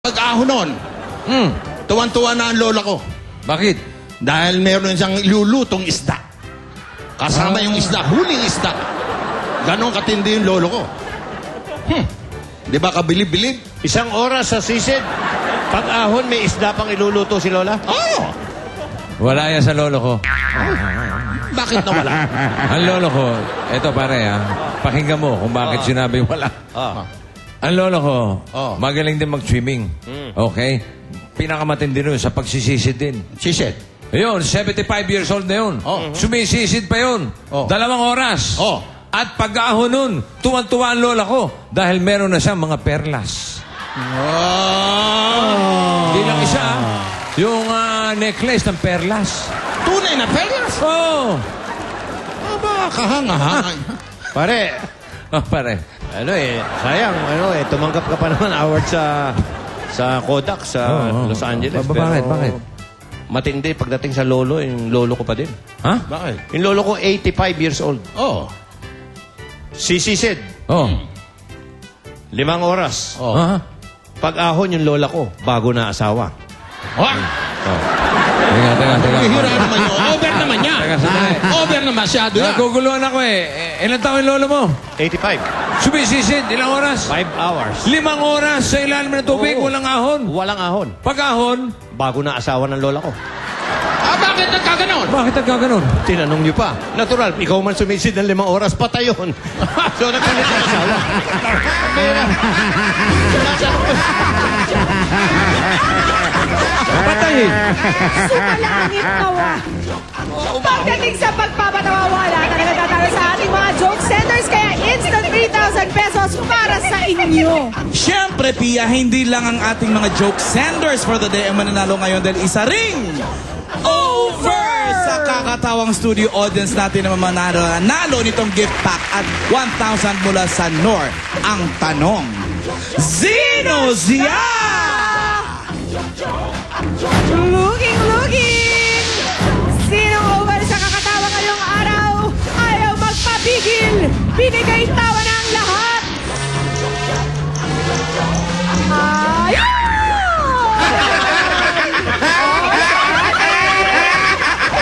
pag-ahon nun, tuwan-tuwa na ang lola ko. Bakit? Dahil meron siyang ilulutong isda. Kasama yung isda, huling isda. Ganon katindi yung lolo ko. Di ba kabilib-bilib? Isang oras sa sisid. Pag-ahon, may isda pang iluluto si Lola. Oo! Wala yan sa lolo ko. Bakit nawala? Ang lolo ko, eto pare pakinggan mo kung bakit sinabi wala. Ang lolo ko, magaling din mag-swimming. Okay? Pinakamatindi nun sa pagsisisid din. Sisid. Ayun, 75 years old na yun. Sumisisid pa yun. 2 oras. At pag-ahon nun, tuwan-tuwa ang lola ko dahil meron na siyang mga perlas. Hindi lang isa, yung necklace ng perlas. Tunay na perlas? Oo. Aba, kahanga-hanga. Pare, Pare. sayang, tumanggap ka pa naman award sa Kodak sa Los Angeles. Bakit? Matindi pagdating sa lolo, yung lolo ko pa din. Ha? Bakit? Yung lolo ko, 85 years old. Oo. Sisisid, Oh. 5 oras. Pag-ahon yung lola ko, bago na asawa. Teka. Hihira naman yun. Over naman yan. Teka, sandali. Over na masyado yan. Naguguluhan ako Ilan taon yung lolo mo? 85. Sumisisid, ilang oras? 5 hours. 5 oras sa ilalim ng tubig, Oo. walang ahon. Walang ahon. Pag-ahon, Bago na asawa ng lola ko. Bakit nagkaganon? bakit nagkaganon? Tinanong niyo pa. Natural, ikaw man sumisid ng 5 oras, patay yun. So, nagpalit ng asawa. Patayin. Sumalangit tawa. Pagdating sa pagpapatawa, wala talaga tatalo sa ating mga joke senders. Kaya instant 3,000 pesos para sa inyo. Siyempre, Pia, hindi lang ang ating mga joke senders for the day ang mananalo ngayon dahil isa ring over sa kakatawang studio audience natin na mananalo nitong gift pack at 1,000 mula sa NOR. Ang tanong, sino siya? Looking! Sinong over sa kakatawa ngayong araw? Ayaw magpapigil! Binigay tawa na ang lahat! Ayaw!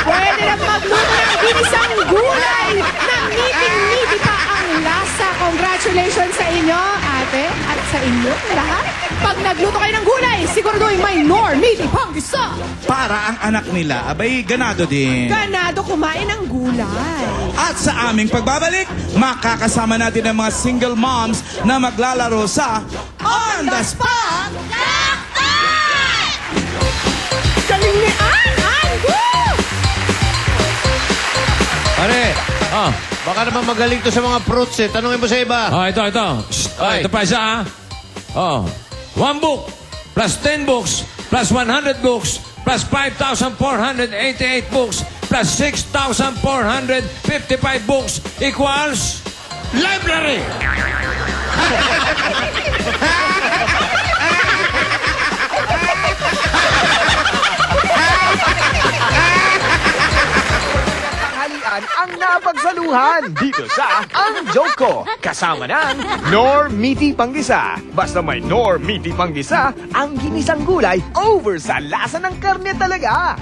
Pwede na magluto ng ginisang gulay na meeting-meeting pa ang lasa. Congratulations sa inyo, ate, at sa inyo lahat. Pag nagluto kayo ng gulay, siguraduhin may NOR meeting pang isa. Para ang anak nila, abay ganado din. Ganado kumain ng gulay. At sa aming pagbabalik, makakasama natin ang mga single moms na maglalaro sa On the Spot! Galing ni Ann! Pare, Oh. baka naman magaling to sa mga fruits eh. Tanungin mo sa iba. Ito. Shh. Ay. Ito pa isa, Oh. 1 book, plus 10 books, plus 100 books, plus 5,488 books, plus 6,455 books equals... Library! Tanghalian ang napagsaluhan dito sa Ang Joke Ko. Kasama ng Nor Meaty Panggisa. Basta may Nor Meaty Panggisa, ang ginisang gulay over sa lasa ng karne talaga.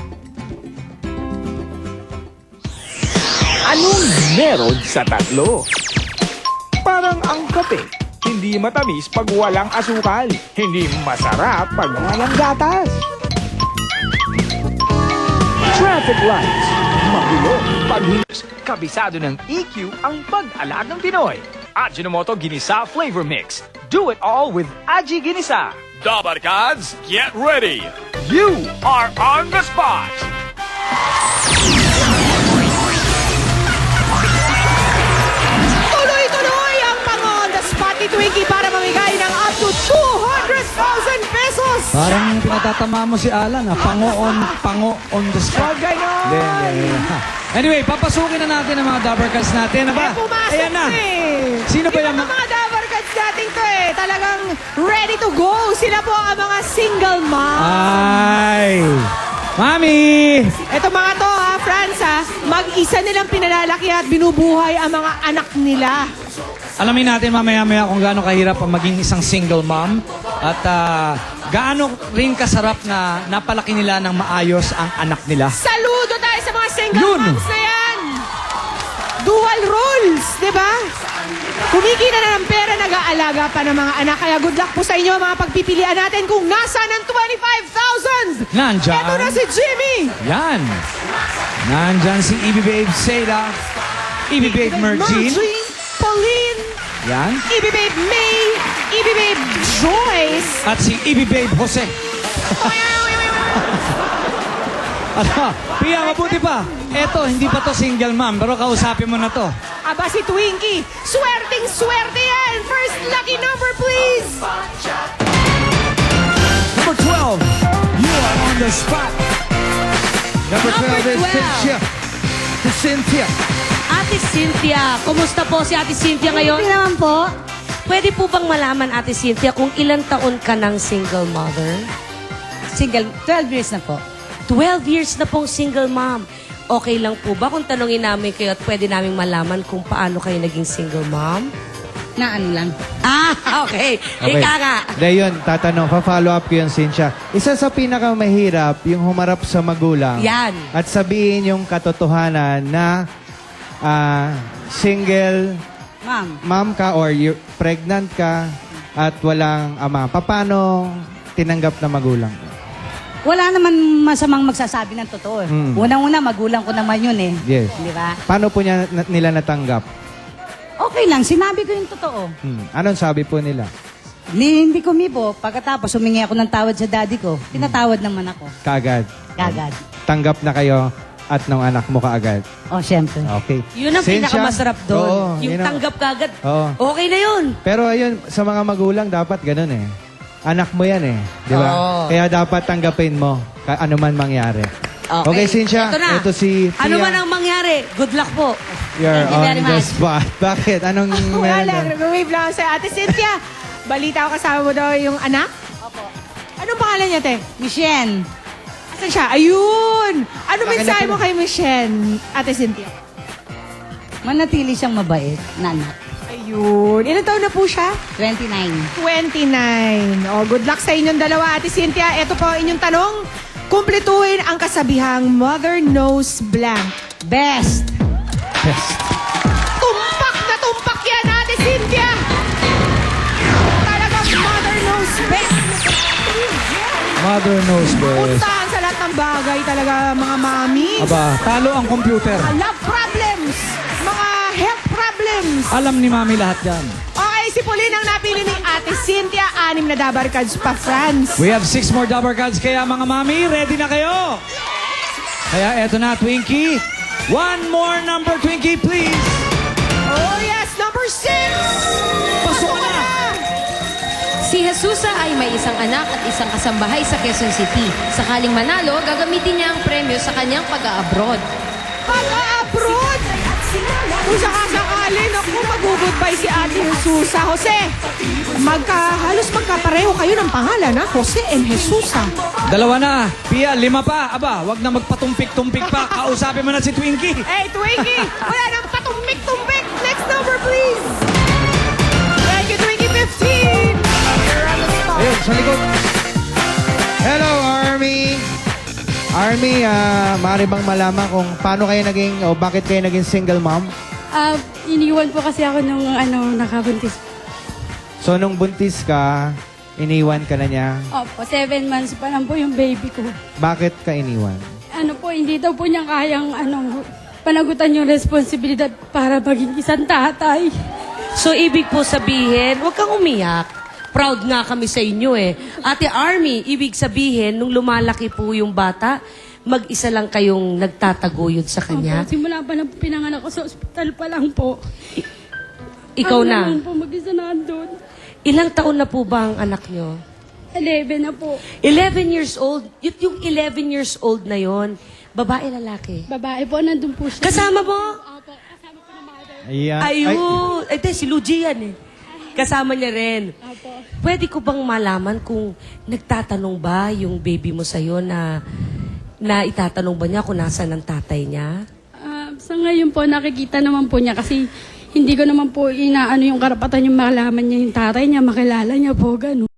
Anong meron sa tatlo? Parang ang kape. Hindi matamis pag walang asukal. Hindi masarap pag walang gatas. Traffic lights. Magulo pag kabisado ng EQ ang pag-alagang Pinoy. Ajinomoto Ginisa Flavor Mix. Do it all with Aji Ginisa. Dabarkads, get ready. You are on the spot. Tuloy-tuloy ang mga on the spot ni Twinkie para mamigay ng up to 200,000 pesos. Parang pinatatama mo si Alan, pango on the spot. Huwag ganon. Hindi. Anyway, papasukin na natin ang mga Dabarkads natin. Aba, Pumasok ayan na. eh. Sino ba yan? Mga Dabarkads natin to eh. Talagang ready to go. Sila po ang mga single mom. Ay! Mami! Ito mga to ha, Franz ha. Mag-isa nilang pinalalaki at binubuhay ang mga anak nila. Alamin natin mamaya-maya kung gaano kahirap ang maging isang single mom at gaano rin kasarap na napalaki nila ng maayos ang anak nila. Saludo tayo sa mga single Yun. moms na yan. Dual roles, di ba? Kumikita na ng pera, nag-aalaga pa ng mga anak. Kaya good luck po sa inyo mga pagpipilian natin kung nasaan ang 25,000. Nandyan. Ito na si Jimmy. Yan. Nandyan si EB Babe Seda, EB Babe Mergine. Pauline, Yan. EB Babe May, EB Babe Joyce. At si EB Babe Jose. Ano? Pia, mabuti pa. Eto, hindi pa to single mom, pero kausapin mo na to. Aba si Twinkie. Swerting swerte yan. First lucky number, please. Number 12, you are on the spot. Number 12 is Cynthia. To Cynthia. Ate Cynthia, kumusta po si Ate Cynthia ngayon? Okay naman po. Pwede po bang malaman, Ate Cynthia, kung ilang taon ka ng single mother? Single, 12 years na po. 12 years na pong single mom. Okay lang po ba kung tanongin namin kayo at pwede namin malaman kung paano kayo naging single mom? Na ano lang. Ah, okay. Ika nga. Dahil yun, tatanong, pa-follow up ko yun, Cynthia. Isa sa pinakamahirap, yung humarap sa magulang. Yan. At sabihin yung katotohanan na single Ma'am, mom ka or pregnant ka at walang ama. Paano tinanggap na magulang ka? wala naman masamang magsasabi ng totoo. Unang-una, magulang ko naman yun eh. Yes. Di ba? Paano po nila natanggap? Okay lang, sinabi ko yung totoo. Anong sabi po nila? Hindi kumibo. Pagkatapos, humingi ako ng tawad sa daddy ko. Pinatawad naman ako. Kaagad. Kagad. Tanggap na kayo at ng anak mo kaagad. Oh, syempre. Okay. Yun ang Cynthia? pinakamasarap doon. Oo, Yung yun ang- tanggap kagad. Oo. Okay na yun. Pero ayun, sa mga magulang, dapat ganun eh. Anak mo yan eh. Di ba? Oo. Kaya dapat tanggapin mo ano man mangyari. Okay, Cynthia. Ito na. Ito si Tia. Ano man ang mangyari, good luck po. You're Thank you very on the much. spot. Bakit? Anong Wala meron lang. na? Nag-wave lang ako sa Ate Cynthia. Balita ko kasama mo daw yung anak? Opo. Anong pangalan niya, te? Michelle, Asan siya? Ayun! Ano Bakit mensahe na- mo kay Michelle, Ate Cynthia? manatili siyang mabait na anak. Ayun. Ilan taon na po siya? 29. 29. Oh, good luck sa inyong dalawa, Ate Cynthia. Ito po inyong tanong. Kumpletuhin ang kasabihang Mother Knows Blank. Best. Tumpak na tumpak yan, Ate Cynthia! Talagang Mother Knows Best. Mother knows best. Puntahan sa lahat ng bagay talaga, mga mami. Aba, talo ang computer. Mga love problems, mga health problems. Alam ni Mami lahat yan. Okay, si Pauline ang napili ni Ate Cynthia. 6 na dabar cards pa, France. We have 6 more Dabber Cards, kaya mga Mami, ready na kayo? Kaya eto na, Twinkie. One more number, Twinkie, please. Oh yes, number 6! Pasok na! Si Jesusa ay may isang anak at isang kasambahay sa Quezon City. Sakaling manalo, gagamitin niya ang premyo sa kanyang pag-a-abroad. Pag-abroad! Kung sakasakali, naku, mag-goodbye si Ate Jesusa. Jose, halos magkapareho kayo ng pangalan, ha? Jose and Jesusa. Dalawa na. Pia, 5 pa. Aba, wag na magpatumpik-tumpik pa. Kausapin mo na si Twinkie. Hey, Twinkie! Wala nang patumbik-tumbik! Next number, please! Thank you, Twinkie 15! You're on the spot. Ayun, sa likod. Hello, Army! Army, maaari bang malaman kung paano kayo naging, o bakit kayo naging single mom? Iniwan po kasi ako nung nakabuntis. So, nung buntis ka, iniwan ka na niya. Opo, 7 months pa lang po yung baby ko. Bakit ka iniwan? Hindi daw po niya kayang panagutan yung responsibilidad para maging isang tatay. So, ibig po sabihin, huwag kang umiyak. Proud nga kami sa inyo eh. Ate Army, ibig sabihin, nung lumalaki po yung bata, mag-isa lang kayong nagtataguyod sa kanya. Opo, simula pa na pinanganak ko sa ospital pa lang po. Ikaw na. Ano naman po, mag-isa na andun. Ilang taon na po ba ang anak nyo? 11 na po. 11 years old. Yung 11 years old na yon, babae, lalaki. Babae po, nandun po siya. Kasama mo? Opo, kasama ko na mother. Ayan. Ayun. Ay, si Luigi yan eh. Kasama niya rin. Opo. Pwede ko bang malaman kung nagtatanong ba yung baby mo sa'yo na itatanong ba niya kung nasaan ang tatay niya? Sa ngayon po, nakikita naman po niya kasi hindi ko naman po inaano yung karapatan yung malaman niya yung tatay niya, makilala niya po, gano'n.